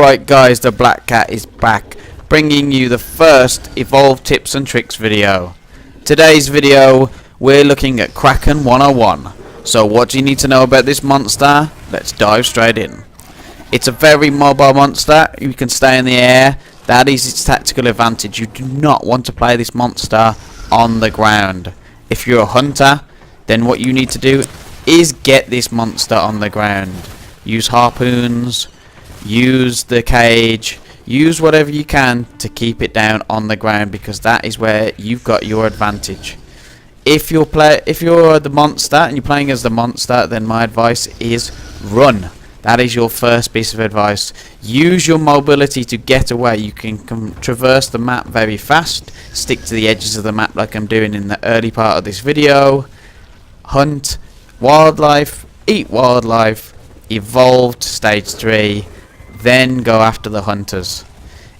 Right guys, the Black Cat is back, bringing you the first Evolve Tips and Tricks video. Today's video, we're looking at Kraken 101. So what do you need to know about this monster? Let's dive straight in. It's a very mobile monster. You can stay in the air. That is its tactical advantage. You do not want to play this monster on the ground. If you're a hunter, then what you need to do is get this monster on the ground. Use harpoons, use the cage, use whatever you can to keep it down on the ground, because that is where you've got your advantage. If you're the monster and you're playing as the monster, then my advice is run. That is your first piece of advice. Use your mobility to get away. You can traverse the map very fast, stick to the edges of the map like I'm doing in the early part of this video, hunt wildlife, eat wildlife, evolve to stage 3, then go after the hunters.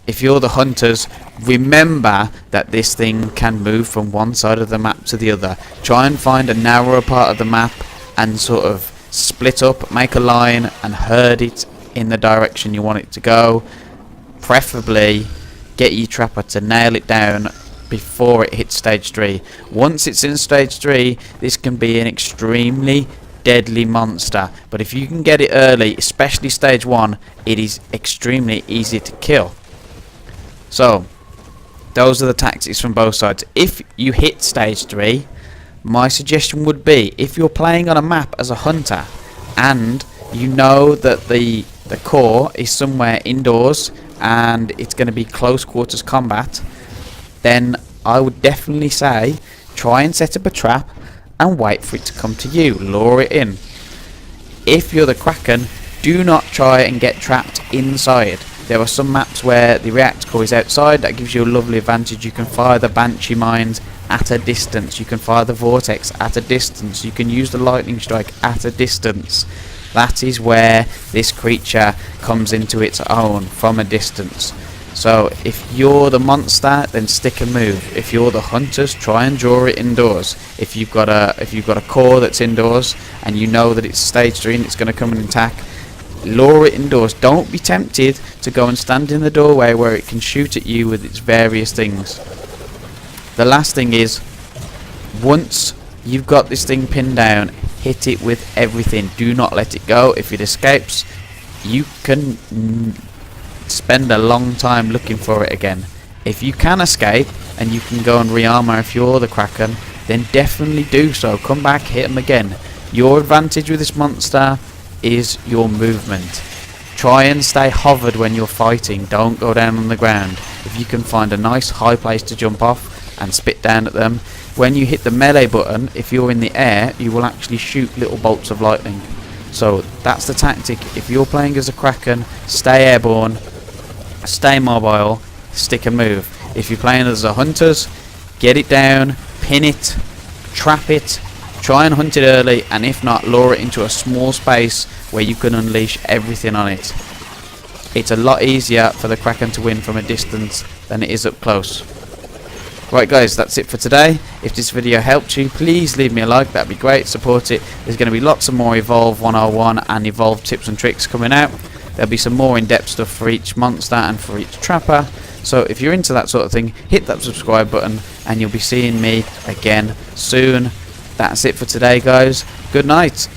If you're the hunters, remember that this thing can move from one side of the map to the other. Try and find a narrower part of the map and sort of split up, make a line and herd it in the direction you want it to go. Preferably get your trapper to nail it down before it hits stage 3. Once it's in stage 3, this can be an extremely deadly monster, but if you can get it early, especially stage 1, it is extremely easy to kill. So those are the tactics from both sides. If you hit stage 3, my suggestion would be, if you're playing on a map as a hunter and you know that the core is somewhere indoors and it's going to be close quarters combat, then I would definitely say try and set up a trap and wait for it to come to you. Lure it in. If you're the Kraken, do not try and get trapped inside. There are some maps where the reactor core is outside. That gives you a lovely advantage. You can fire the Banshee mines at a distance. You can fire the vortex at a distance. You can use the lightning strike at a distance. That is where this creature comes into its own, from a distance. So if you're the monster, then stick and move. If you're the hunters, try and draw it indoors. If you've got a core that's indoors and you know that it's stage 3 and it's going to come and attack, lure it indoors. Don't be tempted to go and stand in the doorway where it can shoot at you with its various things. The last thing is, once you've got this thing pinned down, hit it with everything. Do not let it go. If it escapes, you can spend a long time looking for it again. If you can escape and you can go and rearmor if you're the Kraken, then definitely do so. Come back, hit them again. Your advantage with this monster is your movement. Try and stay hovered when you're fighting. Don't go down on the ground. If you can find a nice high place to jump off and spit down at them, when you hit the melee button, if you're in the air, you will actually shoot little bolts of lightning. So that's the tactic. If you're playing as a Kraken, stay airborne, stay mobile, stick and move. If you're playing as a hunters, get it down, pin it, trap it, try and hunt it early, and if not, lure it into a small space where you can unleash everything on it. It's a lot easier for the Kraken to win from a distance than it is up close. Right guys, that's it for today. If this video helped you, please leave me a like. That'd be great. Support it. There's going to be lots of more Evolve 101 and Evolve tips and tricks coming out. There'll be some more in-depth stuff for each monster and for each trapper. So if you're into that sort of thing, hit that subscribe button and you'll be seeing me again soon. That's it for today guys. Good night.